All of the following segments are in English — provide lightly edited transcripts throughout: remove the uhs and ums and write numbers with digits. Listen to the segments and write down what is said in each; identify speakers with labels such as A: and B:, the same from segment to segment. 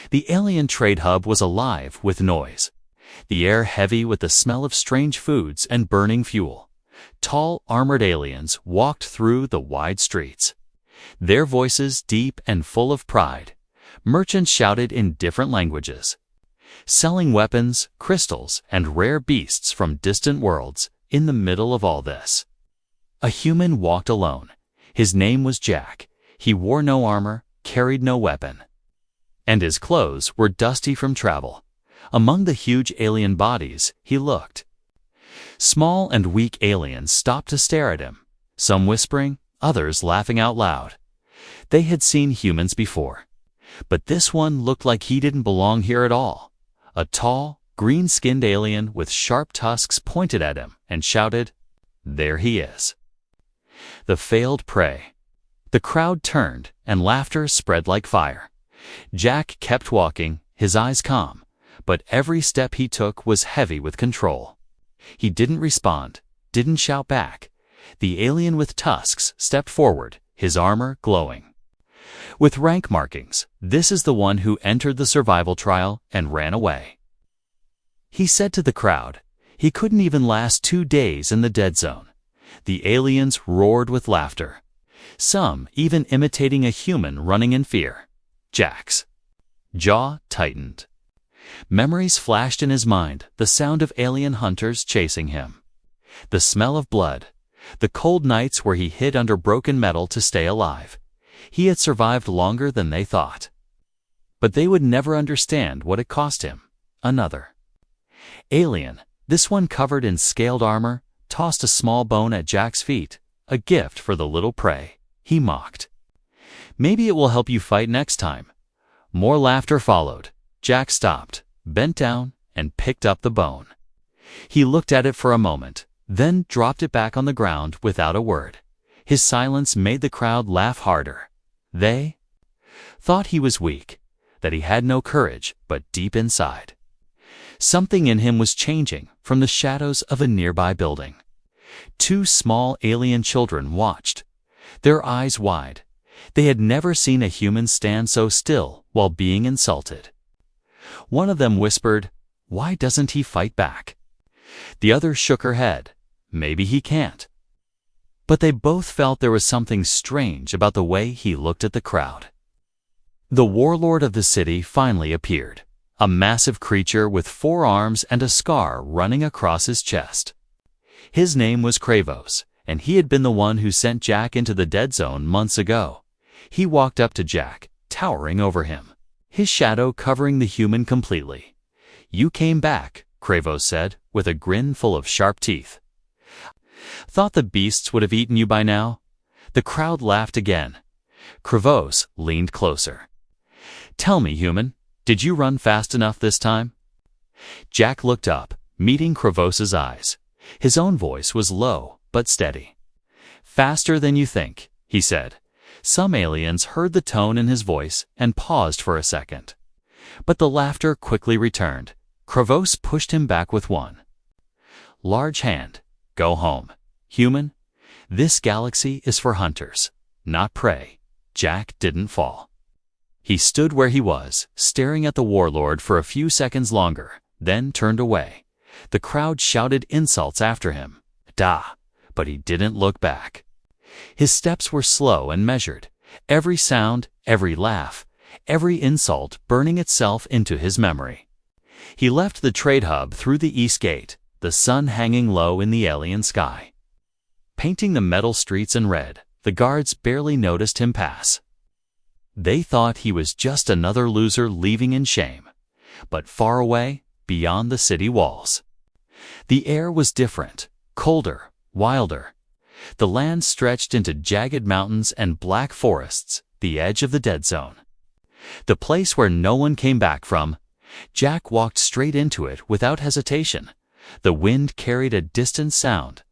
A: The alien trade hub was alive with noise. The air heavy with the smell of strange foods and burning fuel. Tall, armored aliens walked through the wide streets. Their voices deep and full of pride. Merchants shouted in different languages, selling weapons, crystals, and rare beasts from distant worlds. In the middle of all this, a human walked alone. His name was Jack. He wore no armor, carried no weapon, and his clothes were dusty from travel. Among the huge alien bodies, he looked. Small and weak aliens stopped to stare at him, some whispering, others laughing out loud. They had seen humans before, but this one looked like he didn't belong here at all. A tall, green-skinned alien with sharp tusks pointed at him and shouted, "There he is." The failed prey. The crowd turned, and laughter spread like fire. Jack kept walking, his eyes calm, but every step he took was heavy with control. He didn't respond, didn't shout back. The alien with tusks stepped forward, his armor glowing. With rank markings, this is the one who entered the survival trial and ran away. He said to the crowd, he couldn't even last 2 days in the dead zone. The aliens roared with laughter, some even imitating a human running in fear. Jack's jaw tightened. Memories flashed in his mind, the sound of alien hunters chasing him, the smell of blood, the cold nights where he hid under broken metal to stay alive. He had survived longer than they thought. But they would never understand what it cost him. Another alien, this one covered in scaled armor, tossed a small bone at Jack's feet, a gift for the little prey. He mocked. "Maybe it will help you fight next time." More laughter followed. Jack stopped, bent down, and picked up the bone. He looked at it for a moment, then dropped it back on the ground without a word. His silence made the crowd laugh harder. They thought he was weak, that he had no courage, but deep inside, something in him was changing. From the shadows of a nearby building, 2 small alien children watched, their eyes wide. They had never seen a human stand so still while being insulted. One of them whispered, "Why doesn't he fight back?" The other shook her head, "Maybe he can't." But they both felt there was something strange about the way he looked at the crowd. The warlord of the city finally appeared, a massive creature with 4 arms and a scar running across his chest. His name was Kravos, and he had been the one who sent Jack into the dead zone months ago. He walked up to Jack, towering over him, his shadow covering the human completely. "You came back," Kravos said, with a grin full of sharp teeth. "Thought the beasts would have eaten you by now?" The crowd laughed again. Kravos leaned closer. "Tell me, human, did you run fast enough this time?" Jack looked up, meeting Kravos's eyes. His own voice was low but steady. "Faster than you think," he said. Some aliens heard the tone in his voice and paused for a second. But the laughter quickly returned. Kravos pushed him back with one large hand. "Go home, human. This galaxy is for hunters, not prey." Jack didn't fall. He stood where he was, staring at the warlord for a few seconds longer, then turned away. The crowd shouted insults after him. But he didn't look back. His steps were slow and measured, every sound, every laugh, every insult burning itself into his memory. He left the trade hub through the east gate, the sun hanging low in the alien sky, painting the metal streets in red. The guards barely noticed him pass. They thought he was just another loser leaving in shame. But far away, beyond the city walls, the air was different, colder, wilder. The land stretched into jagged mountains and black forests, the edge of the dead zone, the place where no one came back from. Jack walked straight into it without hesitation. The wind carried a distant sound,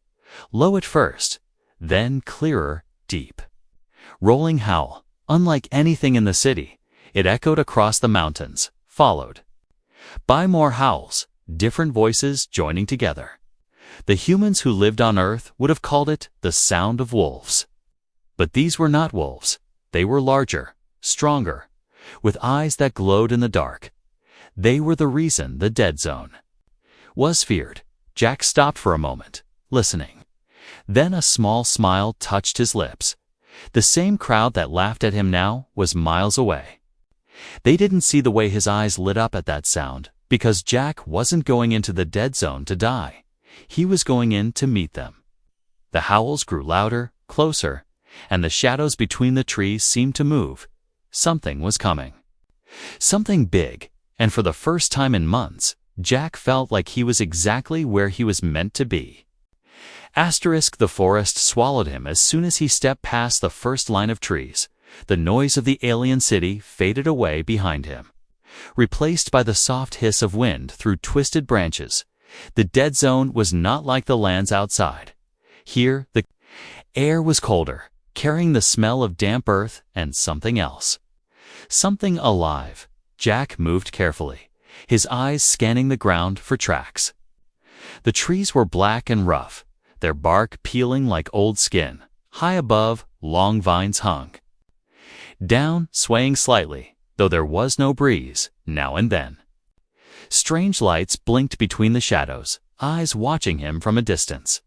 A: low at first, then clearer, deep. Rolling howl, unlike anything in the city. It echoed across the mountains, followed by more howls, different voices joining together. The humans who lived on Earth would have called it the sound of wolves. But these were not wolves. They were larger, stronger, with eyes that glowed in the dark. They were the reason the dead zone was feared. Jack stopped for a moment, listening. Then a small smile touched his lips. The same crowd that laughed at him now was miles away. They didn't see the way his eyes lit up at that sound, because Jack wasn't going into the dead zone to die. He was going in to meet them. The howls grew louder, closer, and the shadows between the trees seemed to move. Something was coming. Something big, and for the first time in months, Jack felt like he was exactly where he was meant to be. The forest swallowed him as soon as he stepped past the first line of trees. The noise of the alien city faded away behind him, replaced by the soft hiss of wind through twisted branches. The dead zone was not like the lands outside. Here, the air was colder, carrying the smell of damp earth and something else. Something alive. Jack moved carefully, his eyes scanning the ground for tracks. The trees were black and rough, their bark peeling like old skin. High above, long vines hung. Down, swaying slightly, though there was no breeze, now and then. Strange lights blinked between the shadows, eyes watching him from a distance.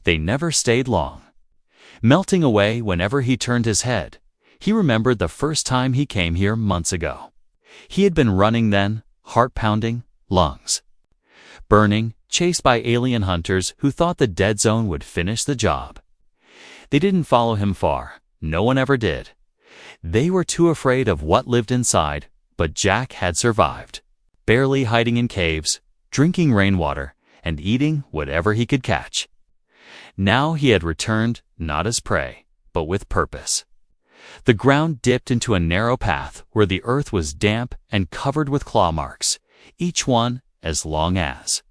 A: They never stayed long. Melting away whenever he turned his head, he remembered the first time he came here months ago. He had been running then, heart pounding, lungs burning, chased by alien hunters who thought the dead zone would finish the job. They didn't follow him far. No one ever did. They were too afraid of what lived inside, but Jack had survived, barely hiding in caves, drinking rainwater, and eating whatever he could catch. Now he had returned, not as prey, but with purpose. The ground dipped into a narrow path where the earth was damp and covered with claw marks, each one as long as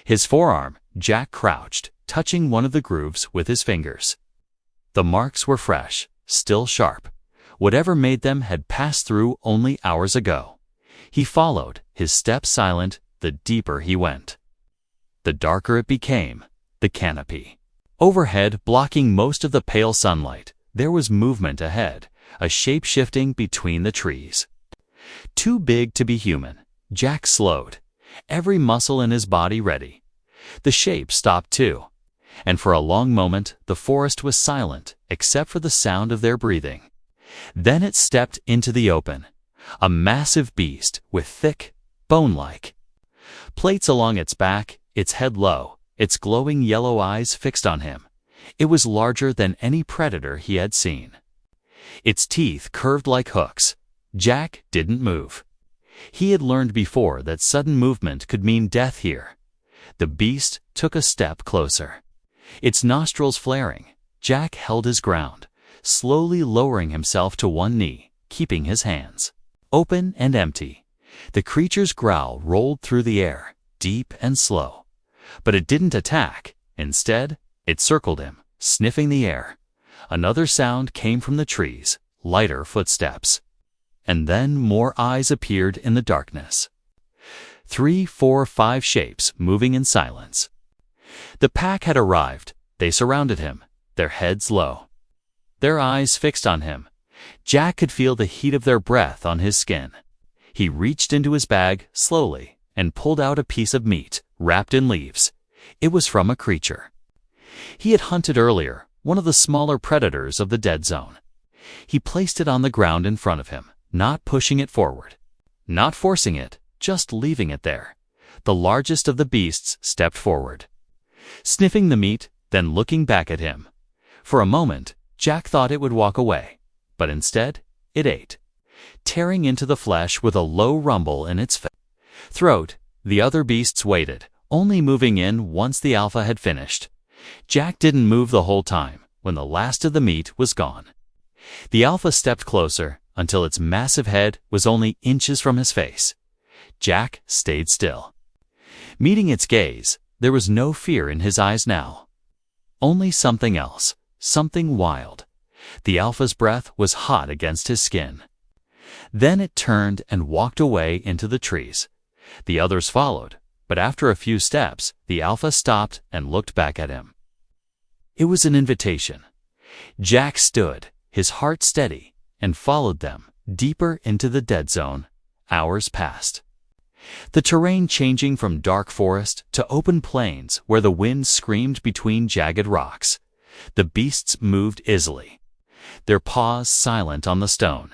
A: his forearm. Jack crouched, touching one of the grooves with his fingers. The marks were fresh, still sharp. Whatever made them had passed through only hours ago. He followed, his steps silent, the deeper he went. The darker it became. The canopy overhead blocking most of the pale sunlight. There was movement ahead, a shape shifting between the trees. Too big to be human, Jack slowed, every muscle in his body ready. The shape stopped too, and for a long moment the forest was silent except for the sound of their breathing. Then it stepped into the open, a massive beast with thick, bone-like plates along its back, its head low, its glowing yellow eyes fixed on him. It was larger than any predator he had seen. Its teeth curved like hooks. Jack didn't move. He had learned before that sudden movement could mean death here. The beast took a step closer, its nostrils flaring. Jack held his ground, slowly lowering himself to one knee, keeping his hands open and empty. The creature's growl rolled through the air, deep and slow. But it didn't attack. Instead, it circled him, sniffing the air. Another sound came from the trees, lighter footsteps. And then more eyes appeared in the darkness. 3, 4, 5 shapes moving in silence. The pack had arrived. They surrounded him, their heads low, their eyes fixed on him. Jack could feel the heat of their breath on his skin. He reached into his bag slowly and pulled out a piece of meat wrapped in leaves. It was from a creature he had hunted earlier, one of the smaller predators of the dead zone. He placed it on the ground in front of him, not pushing it forward, not forcing it, just leaving it there. The largest of the beasts stepped forward, sniffing the meat, then looking back at him. For a moment, Jack thought it would walk away, but instead, it ate, tearing into the flesh with a low rumble in its throat. The other beasts waited, only moving in once the alpha had finished. Jack didn't move the whole time. When the last of the meat was gone, the alpha stepped closer until its massive head was only inches from his face. Jack stayed still. Meeting its gaze, there was no fear in his eyes now. Only something else, something wild. The alpha's breath was hot against his skin. Then it turned and walked away into the trees. The others followed, but after a few steps, the alpha stopped and looked back at him. It was an invitation. Jack stood, his heart steady, and followed them, Deeper into the dead zone, hours passed. The terrain changing from dark forest to open plains where the wind screamed between jagged rocks. The beasts moved easily, their paws silent on the stone.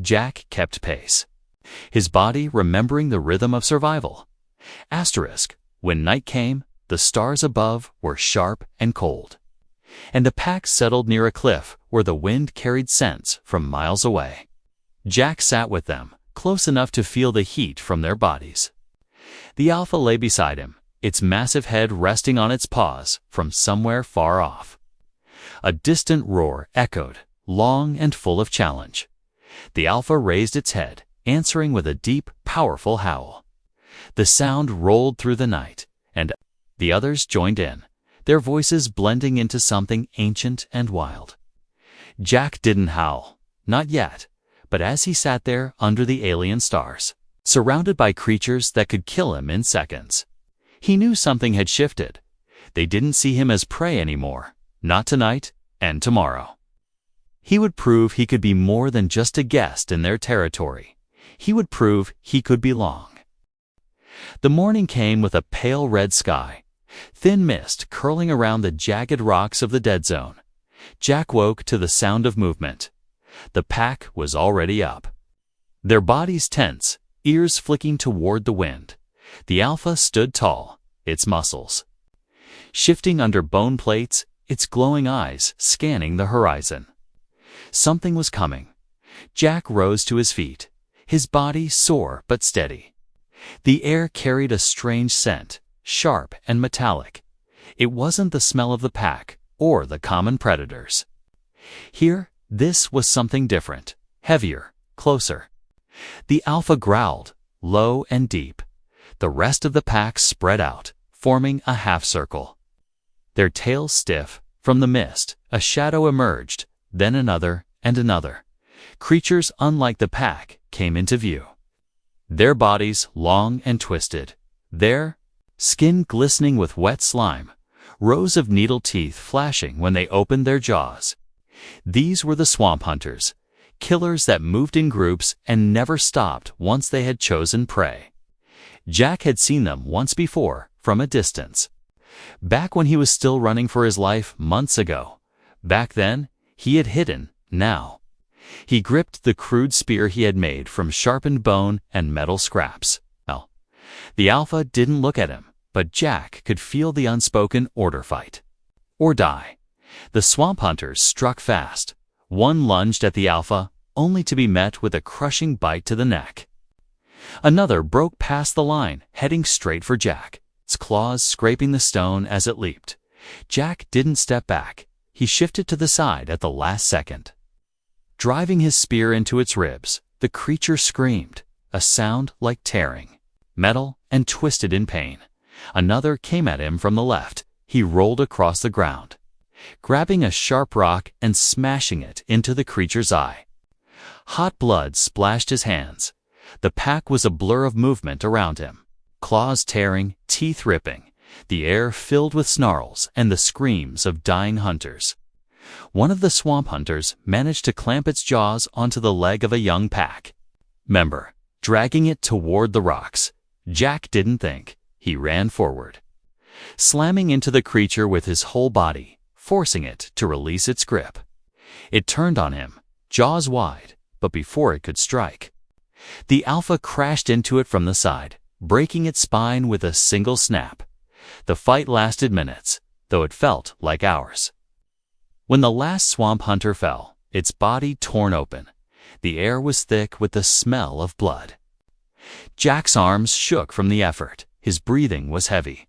A: Jack kept pace, his body remembering the rhythm of survival. When night came, the stars above were sharp and cold, and the pack settled near a cliff where the wind carried scents from miles away. Jack sat with them, close enough to feel the heat from their bodies. The alpha lay beside him, its massive head resting on its paws from somewhere far off. A distant roar echoed, long and full of challenge. The alpha raised its head, answering with a deep, powerful howl. The sound rolled through the night, and the others joined in, their voices blending into something ancient and wild. Jack didn't howl, not yet, but as he sat there under the alien stars, surrounded by creatures that could kill him in seconds, he knew something had shifted. They didn't see him as prey anymore, not tonight and tomorrow. He would prove he could be more than just a guest in their territory. He would prove he could belong. The morning came with a pale red sky, thin mist curling around the jagged rocks of the dead zone. Jack woke to the sound of movement. The pack was already up, their bodies tense, ears flicking toward the wind. The alpha stood tall, its muscles shifting under bone plates, its glowing eyes scanning the horizon. Something was coming. Jack rose to his feet, his body sore but steady. The air carried a strange scent, sharp and metallic. It wasn't the smell of the pack or the common predators. Here, this was something different, heavier, closer. The alpha growled, low and deep. The rest of the pack spread out, forming a half circle. Their tails stiff, from the mist, a shadow emerged, then another and another. Creatures unlike the pack came into view. Their bodies long and twisted, their skin glistening with wet slime, rows of needle teeth flashing when they opened their jaws. These were the swamp hunters, killers that moved in groups and never stopped once they had chosen prey. Jack had seen them once before, from a distance. Back when he was still running for his life months ago. Back then, he had hidden, now. He gripped the crude spear he had made from sharpened bone and metal scraps. Well, the alpha didn't look at him, but Jack could feel the unspoken order: fight or die. The swamp hunters struck fast. One lunged at the alpha, only to be met with a crushing bite to the neck. Another broke past the line, heading straight for Jack, its claws scraping the stone as it leaped. Jack didn't step back. He shifted to the side at the last second. Driving his spear into its ribs, the creature screamed, a sound like tearing metal, and twisted in pain. Another came at him from the left. He rolled across the ground, grabbing a sharp rock and smashing it into the creature's eye. Hot blood splashed his hands. The pack was a blur of movement around him, claws tearing, teeth ripping, the air filled with snarls and the screams of dying hunters. One of the swamp hunters managed to clamp its jaws onto the leg of a young pack member, dragging it toward the rocks. Jack didn't think. He ran forward, slamming into the creature with his whole body, forcing it to release its grip. It turned on him, jaws wide, but before it could strike, the alpha crashed into it from the side, breaking its spine with a single snap. The fight lasted minutes, though it felt like hours. When the last swamp hunter fell, its body torn open, the air was thick with the smell of blood. Jack's arms shook from the effort. His breathing was heavy,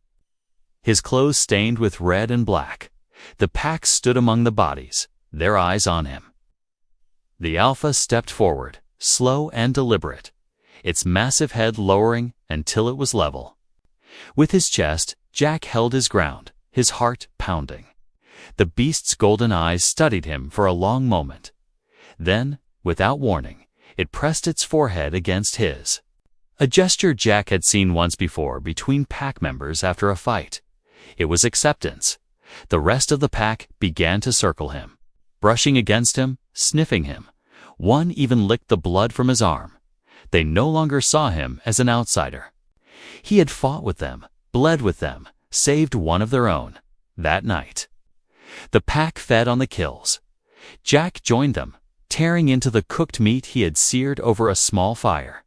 A: his clothes stained with red and black. The pack stood among the bodies, their eyes on him. The alpha stepped forward, slow and deliberate, its massive head lowering until it was level. With his chest, Jack held his ground, his heart pounding. The beast's golden eyes studied him for a long moment. Then, without warning, it pressed its forehead against his. A gesture Jack had seen once before between pack members after a fight. It was acceptance. The rest of the pack began to circle him, brushing against him, sniffing him. One even licked the blood from his arm. They no longer saw him as an outsider. He had fought with them, bled with them, saved one of their own. That night, the pack fed on the kills. Jack joined them, tearing into the cooked meat he had seared over a small fire.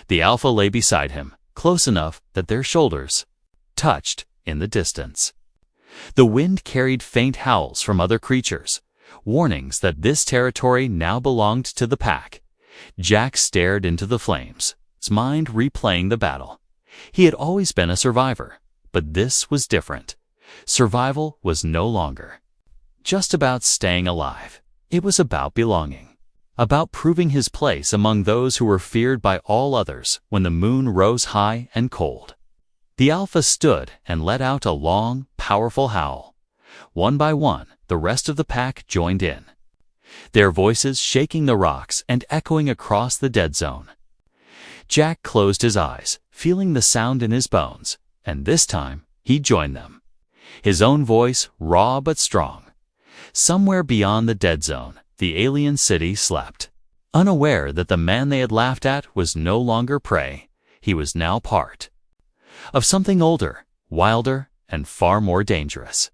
A: The alpha lay beside him, close enough that their shoulders touched in the distance. The wind carried faint howls from other creatures, warnings that this territory now belonged to the pack. Jack stared into the flames, his mind replaying the battle. He had always been a survivor, but this was different. Survival was no longer just about staying alive. It was about belonging, about proving his place among those who were feared by all others when the moon rose high and cold. The alpha stood and let out a long, powerful howl. One by one, the rest of the pack joined in, their voices shaking the rocks and echoing across the dead zone. Jack closed his eyes, feeling the sound in his bones, and this time he joined them. His own voice, raw but strong. Somewhere beyond the dead zone, the alien city slept. Unaware that the man they had laughed at was no longer prey, he was now part of something older, wilder, and far more dangerous.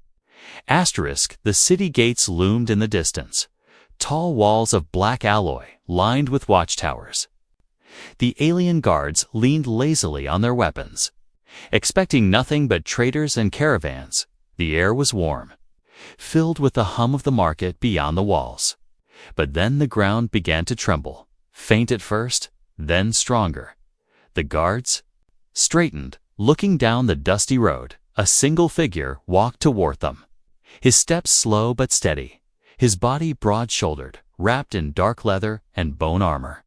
A: The city gates loomed in the distance, tall walls of black alloy lined with watchtowers. The alien guards leaned lazily on their weapons. Expecting nothing but traders and caravans, the air was warm, filled with the hum of the market beyond the walls. But then the ground began to tremble, faint at first, then stronger. The guards straightened, looking down the dusty road. A single figure walked toward them, his steps slow but steady, his body broad-shouldered, wrapped in dark leather and bone armor.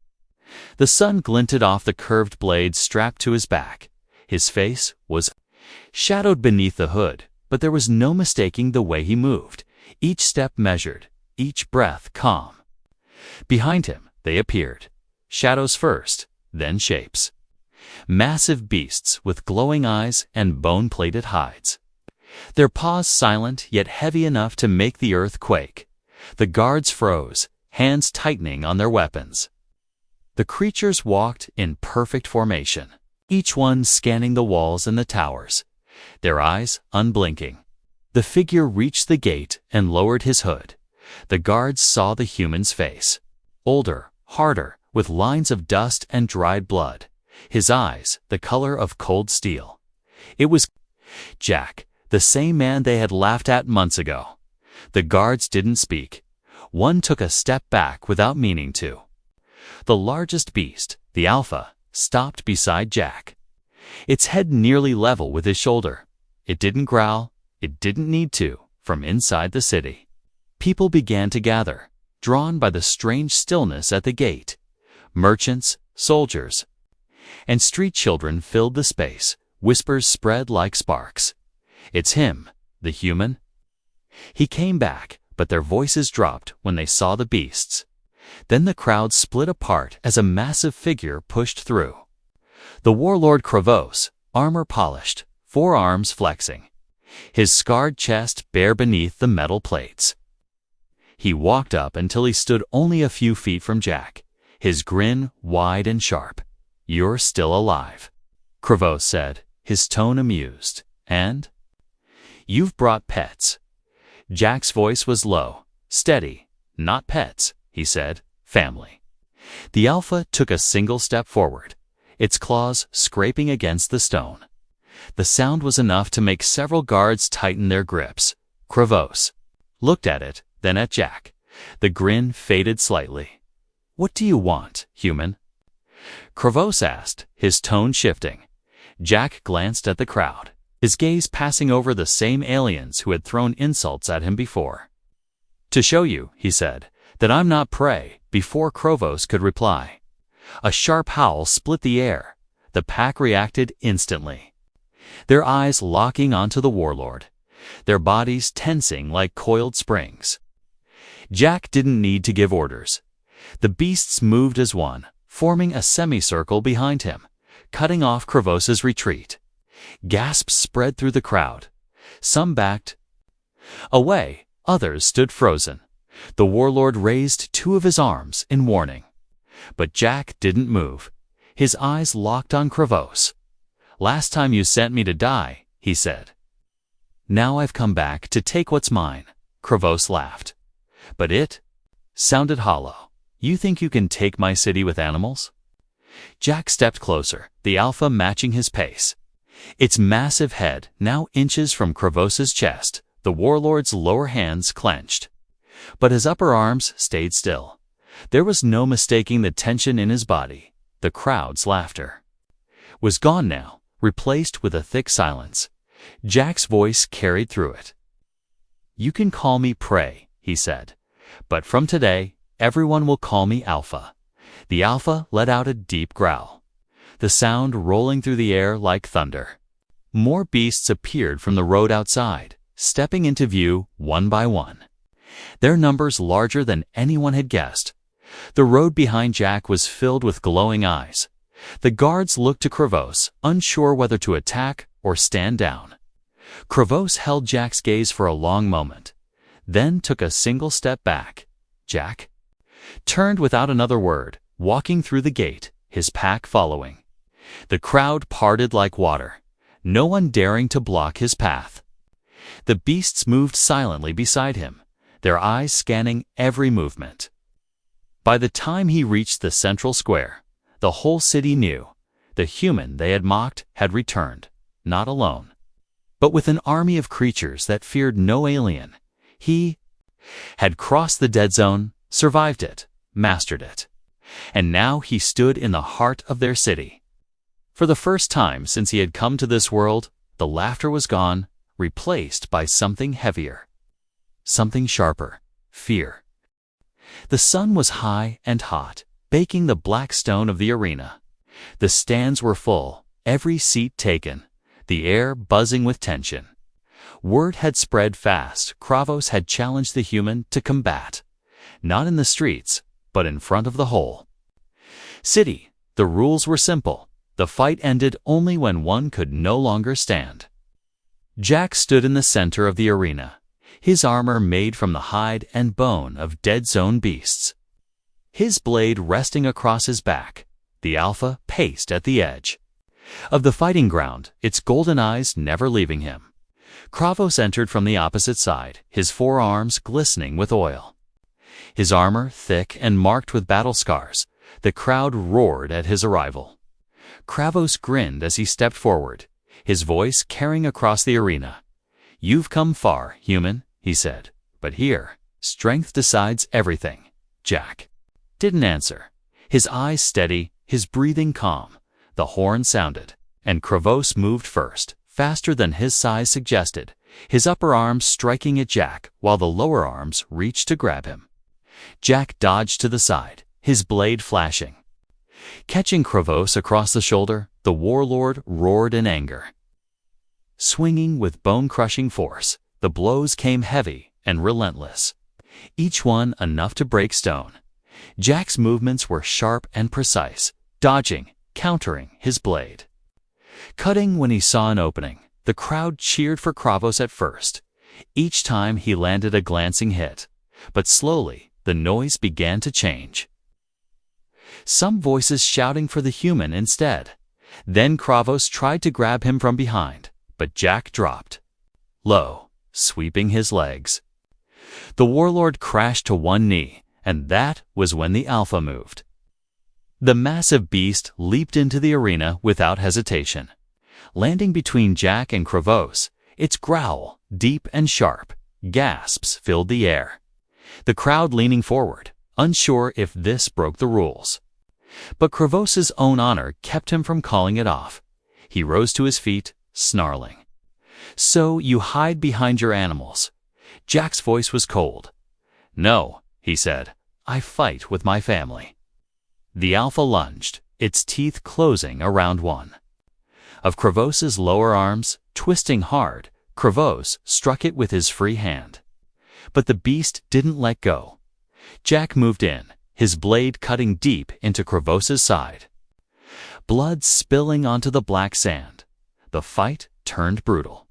A: The sun glinted off the curved blade strapped to his back. His face was shadowed beneath the hood, but there was no mistaking the way he moved, each step measured, each breath calm. Behind him, they appeared, shadows first, then shapes. Massive beasts with glowing eyes and bone-plated hides. Their paws silent yet heavy enough to make the earth quake. The guards froze, hands tightening on their weapons. The creatures walked in perfect formation, each one scanning the walls and the towers, their eyes unblinking. The figure reached the gate and lowered his hood. The guards saw the human's face, older, harder, with lines of dust and dried blood. His eyes, the color of cold steel. It was Jack, the same man they had laughed at months ago. The guards didn't speak. One took a step back without meaning to. The largest beast, the alpha, stopped beside Jack, its head nearly level with his shoulder. It didn't growl. It didn't need to. From inside the city, people began to gather, drawn by the strange stillness at the gate. Merchants, soldiers, and street children filled the space. Whispers spread like sparks. "It's him, the human." He came back, but their voices dropped when they saw the beasts. Then the crowd split apart as a massive figure pushed through. The warlord Kravos, armor polished, forearms flexing, his scarred chest bare beneath the metal plates. He walked up until he stood only a few feet from Jack, his grin wide and sharp. "You're still alive," Kravos said, his tone amused. "And you've brought pets." Jack's voice was low, steady. "Not pets," he said, "family." The alpha took a single step forward, its claws scraping against the stone. The sound was enough to make several guards tighten their grips. Kravos looked at it, then at Jack. The grin faded slightly. "What do you want, human?" Kravos asked, his tone shifting. Jack glanced at the crowd, his gaze passing over the same aliens who had thrown insults at him before. "To show you," he said, "that I'm not prey," before Kravos could reply. A sharp howl split the air. The pack reacted instantly, their eyes locking onto the warlord, their bodies tensing like coiled springs. Jack didn't need to give orders. The beasts moved as one, forming a semicircle behind him, cutting off Kravos's retreat. Gasps spread through the crowd. Some backed away, others stood frozen. The warlord raised two of his arms in warning. But Jack didn't move. His eyes locked on Kravos. "Last time you sent me to die," he said. "Now I've come back to take what's mine," Kravos laughed. But it sounded hollow. "You think you can take my city with animals?" Jack stepped closer, the alpha matching his pace. Its massive head now inches from Kravos's chest, the warlord's lower hands clenched. But his upper arms stayed still. There was no mistaking the tension in his body. The crowd's laughter was gone now, replaced with a thick silence. Jack's voice carried through it. "You can call me Prey," he said, "but from today, everyone will call me Alpha." The alpha let out a deep growl, the sound rolling through the air like thunder. More beasts appeared from the road outside, stepping into view one by one. Their numbers larger than anyone had guessed. The road behind Jack was filled with glowing eyes. The guards looked to Kravos, unsure whether to attack or stand down. Kravos held Jack's gaze for a long moment, then took a single step back. Jack turned without another word, walking through the gate, his pack following. The crowd parted like water, no one daring to block his path. The beasts moved silently beside him, their eyes scanning every movement. By the time he reached the central square, the whole city knew the human they had mocked had returned, not alone, but with an army of creatures that feared no alien. He had crossed the dead zone, survived it, mastered it. And now he stood in the heart of their city. For the first time since he had come to this world, the laughter was gone, replaced by something heavier, something sharper, fear. The sun was high and hot, baking the black stone of the arena. The stands were full, every seat taken, the air buzzing with tension. Word had spread fast. Kravos had challenged the human to combat, not in the streets, but in front of the whole city. The rules were simple. The fight ended only when one could no longer stand. Jack stood in the center of the arena, his armor made from the hide and bone of dead zone beasts. His blade resting across his back, the alpha paced at the edge of the fighting ground, its golden eyes never leaving him. Kravos entered from the opposite side, his forearms glistening with oil. His armor thick and marked with battle scars. The crowd roared at his arrival. Kravos grinned as he stepped forward, his voice carrying across the arena. "You've come far, human," he said, "but here, strength decides everything." Jack didn't answer, his eyes steady, his breathing calm. The horn sounded, and Kravos moved first, faster than his size suggested, his upper arms striking at Jack while the lower arms reached to grab him. Jack dodged to the side, his blade flashing. Catching Kravos across the shoulder, the warlord roared in anger. Swinging with bone-crushing force, the blows came heavy and relentless, each one enough to break stone. Jack's movements were sharp and precise, dodging, countering his blade, cutting when he saw an opening. The crowd cheered for Kravos at first, each time he landed a glancing hit, but slowly the noise began to change. Some voices shouting for the human instead. Then Kravos tried to grab him from behind, but Jack dropped low, sweeping his legs. The warlord crashed to one knee, and that was when the alpha moved. The massive beast leaped into the arena without hesitation. Landing between Jack and Kravos, its growl, deep and sharp, gasps filled the air. The crowd leaning forward, unsure if this broke the rules. But Kravos's own honor kept him from calling it off. He rose to his feet, snarling. "So you hide behind your animals." Jack's voice was cold. "No," he said, "I fight with my family." The alpha lunged, its teeth closing around one of Kravos's lower arms, twisting hard. Kravos struck it with his free hand. But the beast didn't let go. Jack moved in, his blade cutting deep into Kravos's side. Blood spilling onto the black sand. The fight turned brutal.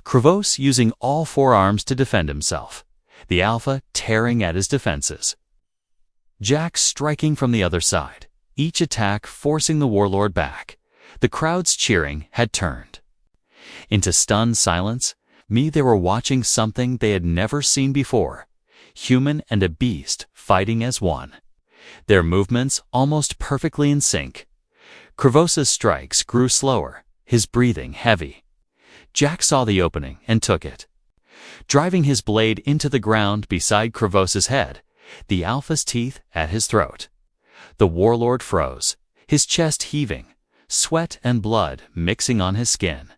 A: Kravos using all four arms to defend himself. the Alpha tearing at his defenses. Jack striking from the other side, each attack forcing the warlord back. The crowds cheering had turned into stunned silence. They were watching something they had never seen before. Human and a beast fighting as one. Their movements almost perfectly in sync. Kravosa's strikes grew slower, his breathing heavy. Jack saw the opening and took it, driving his blade into the ground beside Kravosa's head, the Alpha's teeth at his throat. The warlord froze, his chest heaving, sweat and blood mixing on his skin.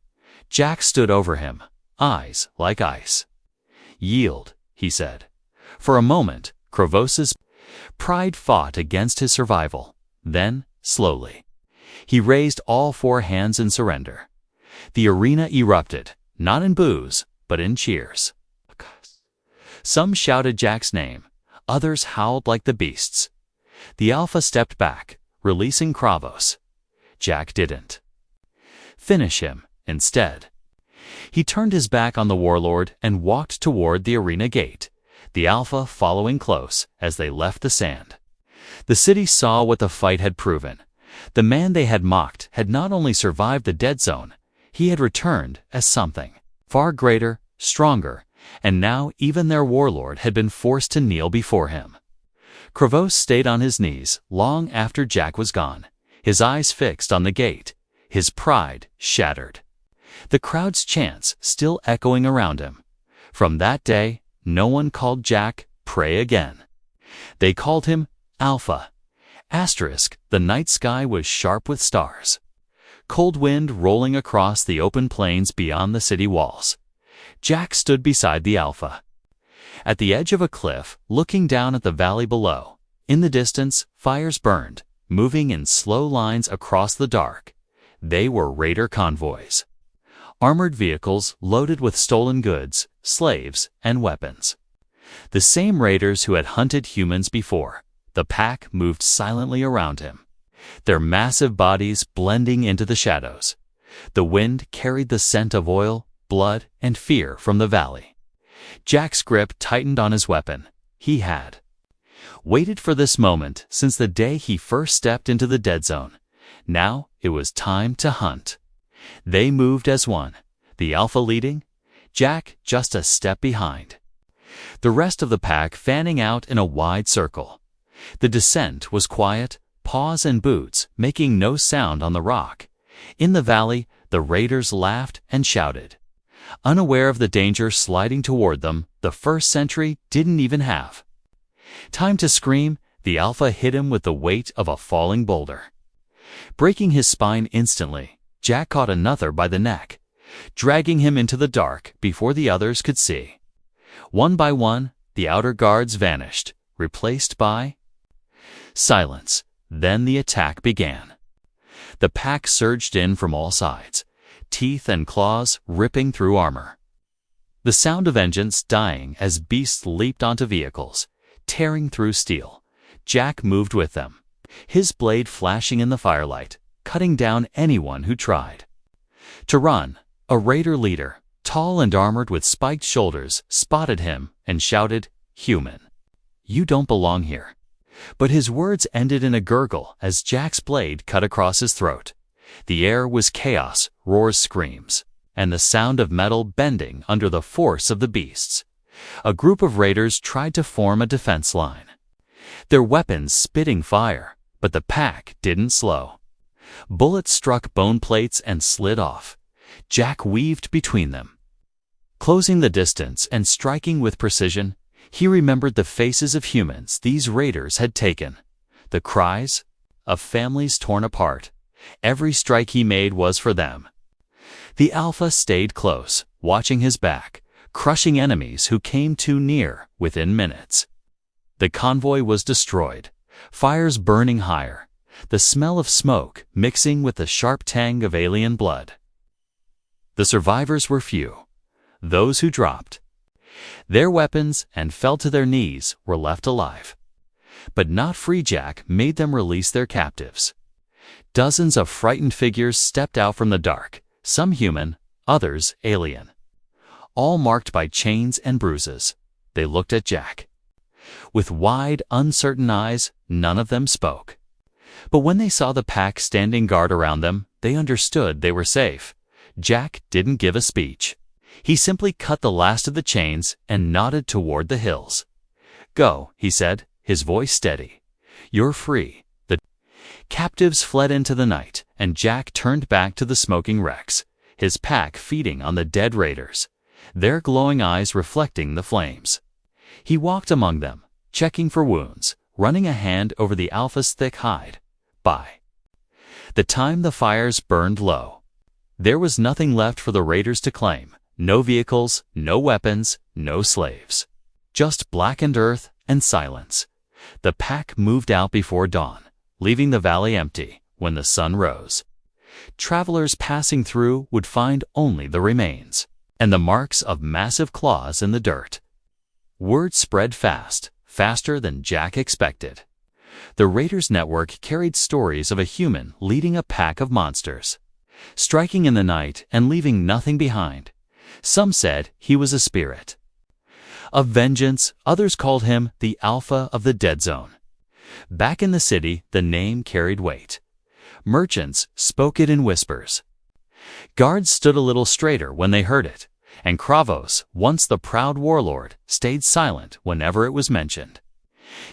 A: Jack stood over him, eyes like ice. "Yield," he said. For a moment, Kravosa's pride fought against his survival. Then, slowly, he raised all four hands in surrender. The arena erupted, not in boos, but in cheers. Some shouted Jack's name, others howled like the beasts. The Alpha stepped back, releasing Kravos. Jack didn't finish him. Instead, he turned his back on the warlord and walked toward the arena gate, the Alpha following close as they left the sand. The city saw what the fight had proven. The man they had mocked had not only survived the dead zone, he had returned as something far greater, stronger, and now even their warlord had been forced to kneel before him. Kravos stayed on his knees long after Jack was gone, his eyes fixed on the gate, his pride shattered. The crowd's chants still echoing around him. From that day, no one called Jack Prey again. They called him Alpha. The night sky was sharp with stars. Cold wind rolling across the open plains beyond the city walls. Jack stood beside the Alpha, at the edge of a cliff, looking down at the valley below. In the distance, fires burned, moving in slow lines across the dark. They were raider convoys. Armored vehicles loaded with stolen goods, slaves, and weapons. The same raiders who had hunted humans before. The pack moved silently around him, their massive bodies blending into the shadows. The wind carried the scent of oil, blood, and fear from the valley. Jack's grip tightened on his weapon. He had waited for this moment since the day he first stepped into the dead zone. Now it was time to hunt. They moved as one, the Alpha leading, Jack just a step behind. The rest of the pack fanning out in a wide circle. The descent was quiet, paws and boots making no sound on the rock. In the valley, the raiders laughed and shouted. Unaware of the danger sliding toward them, the first sentry didn't even have time to scream. The Alpha hit him with the weight of a falling boulder, breaking his spine instantly. Jack caught another by the neck, dragging him into the dark before the others could see. One by one, the outer guards vanished, replaced by silence. Then the attack began. The pack surged in from all sides, teeth and claws ripping through armor. The sound of engines dying as beasts leaped onto vehicles, tearing through steel. Jack moved with them, his blade flashing in the firelight, cutting down anyone who tried to run. A raider leader, tall and armored with spiked shoulders, spotted him and shouted, "Human, you don't belong here." But his words ended in a gurgle as Jack's blade cut across his throat. The air was chaos, roars, screams, and the sound of metal bending under the force of the beasts. A group of raiders tried to form a defense line, their weapons spitting fire, but the pack didn't slow. Bullets struck bone plates and slid off. Jack weaved between them, closing the distance and striking with precision. He remembered the faces of humans these raiders had taken, the cries of families torn apart. Every strike he made was for them. The Alpha stayed close, watching his back, crushing enemies who came too near within minutes. The convoy was destroyed, fires burning higher, the smell of smoke mixing with the sharp tang of alien blood. The survivors were few. Those who dropped their weapons and fell to their knees were left alive. But not free. Jack made them release their captives. Dozens of frightened figures stepped out from the dark, some human, others alien, all marked by chains and bruises. they looked at Jack. With wide, uncertain eyes, none of them spoke. But when they saw the pack standing guard around them, they understood they were safe. Jack didn't give a speech. He simply cut the last of the chains and nodded toward the hills. "Go," he said, his voice steady. "You're free." The captives fled into the night, and Jack turned back to the smoking wrecks, his pack feeding on the dead raiders, their glowing eyes reflecting the flames. He walked among them, checking for wounds, running a hand over the Alpha's thick hide. By the time the fires burned low, there was nothing left for the raiders to claim. No vehicles, no weapons, no slaves. Just blackened earth and silence. The pack moved out before dawn, leaving the valley empty when the sun rose. Travelers passing through would find only the remains and the marks of massive claws in the dirt. Word spread fast, faster than Jack expected. The raiders' network carried stories of a human leading a pack of monsters, striking in the night and leaving nothing behind. Some said he was a spirit of vengeance, others called him the Alpha of the Dead Zone. Back in the city, the name carried weight. Merchants spoke it in whispers. Guards stood a little straighter when they heard it, and Kravos, once the proud warlord, stayed silent whenever it was mentioned.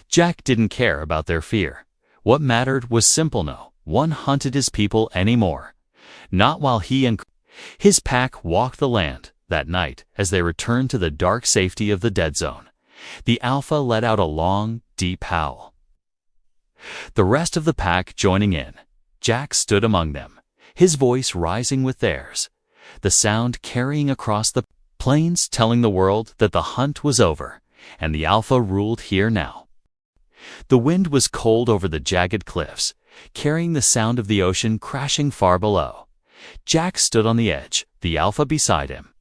A: Jack didn't care about their fear. What mattered was simple: no one hunted his people anymore. Not while he and his pack walked the land. That night, as they returned to the dark safety of the Dead Zone, the Alpha let out a long, deep howl. The rest of the pack joining in, Jack stood among them, his voice rising with theirs, the sound carrying across the plains, telling the world that the hunt was over, and the Alpha ruled here now. The wind was cold over the jagged cliffs, carrying the sound of the ocean crashing far below. Jack stood on the edge, the Alpha beside him.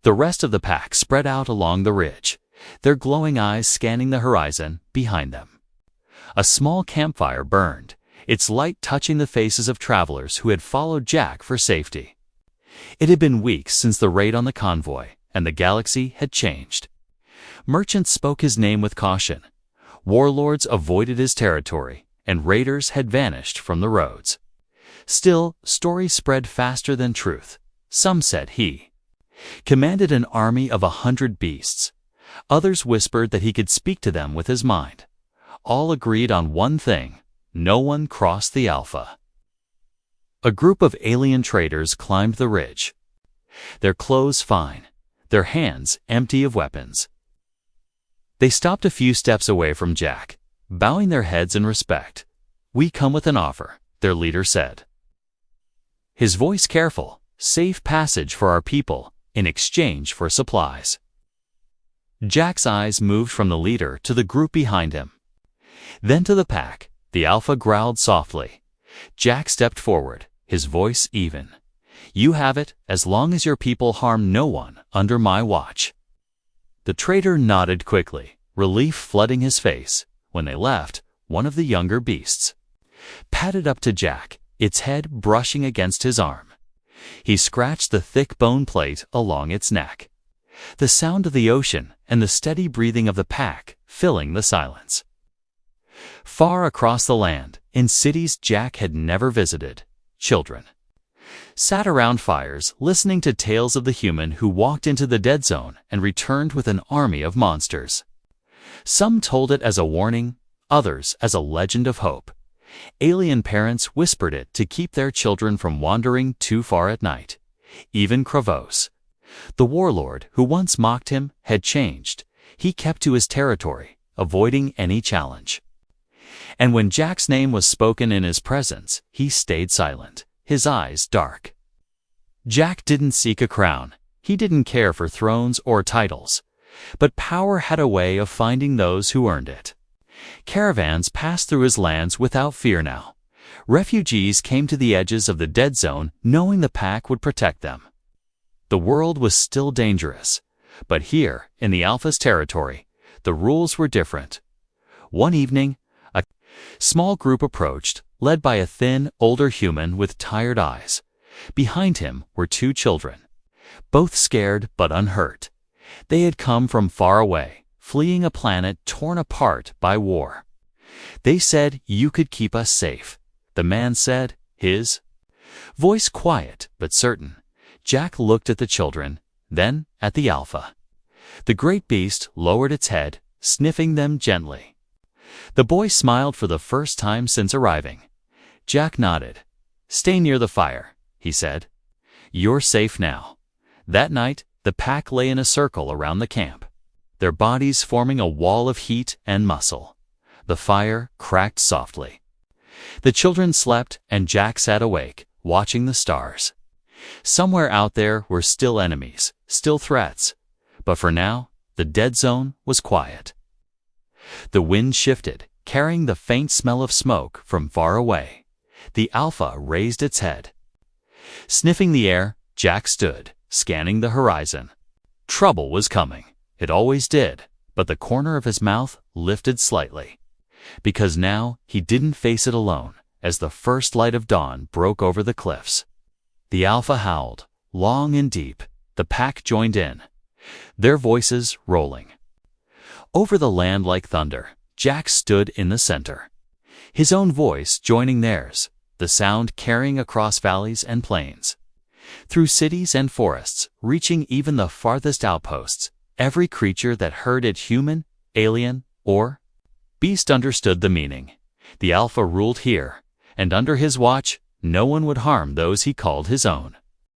A: The rest of the pack spread out along the ridge, their glowing eyes scanning the horizon behind them. A small campfire burned, its light touching the faces of travelers who had followed Jack for safety. It had been weeks since the raid on the convoy, and the galaxy had changed. Merchants spoke his name with caution. Warlords avoided his territory, and raiders had vanished from the roads. Still, stories spread faster than truth. Some said he commanded an army of 100 beasts. Others whispered that he could speak to them with his mind. All agreed on one thing: no one crossed the Alpha. A group of alien traders climbed the ridge, their clothes fine, their hands empty of weapons. They stopped a few steps away from Jack, bowing their heads in respect. "We come with an offer," their leader said, his voice careful. "Safe passage for our people in exchange for supplies." Jack's eyes moved from the leader to the group behind him, then to the pack. The Alpha growled softly. Jack stepped forward, his voice even. "You have it, as long as your people harm no one under my watch." The trader nodded quickly, relief flooding his face. When they left, one of the younger beasts padded up to Jack, its head brushing against his arm. He scratched the thick bone plate along its neck, the sound of the ocean and the steady breathing of the pack filling the silence. Far across the land, in cities Jack had never visited, children sat around fires listening to tales of the human who walked into the Dead Zone and returned with an army of monsters. Some told it as a warning, others as a legend of hope. Alien parents whispered it to keep their children from wandering too far at night. Even Kravos, the warlord who once mocked him, had changed. He kept to his territory, avoiding any challenge. And when Jack's name was spoken in his presence, he stayed silent, his eyes dark. Jack didn't seek a crown. He didn't care for thrones or titles. But power had a way of finding those who earned it. Caravans passed through his lands without fear now. Refugees came to the edges of the Dead Zone knowing the pack would protect them. The world was still dangerous, but here, in the Alpha's territory, the rules were different. One evening, a small group approached, led by a thin, older human with tired eyes. Behind him were two children, both scared but unhurt. They had come from far away, fleeing a planet torn apart by war. They said you could keep us safe, the man said, his voice quiet but certain. Jack looked at the children, then at the Alpha. The great beast lowered its head, sniffing them gently. The boy smiled for the first time since arriving. Jack nodded. "Stay near the fire," he said. "You're safe now." That night, the pack lay in a circle around the camp, their bodies forming a wall of heat and muscle. The fire cracked softly. The children slept, and Jack sat awake, watching the stars. Somewhere out there were still enemies, still threats. But for now, the dead zone was quiet. The wind shifted, carrying the faint smell of smoke from far away. The Alpha raised its head. Sniffing the air, Jack stood, scanning the horizon. Trouble was coming. It always did, but the corner of his mouth lifted slightly. Because now he didn't face it alone, as the first light of dawn broke over the cliffs. The Alpha howled, long and deep. The pack joined in, their voices rolling. Over the land like thunder, Jack stood in the center, his own voice joining theirs, the sound carrying across valleys and plains, through cities and forests, reaching even the farthest outposts. Every creature that heard it, human, alien, or beast, understood the meaning. The Alpha ruled here, and under his watch, no one would harm those he called his own.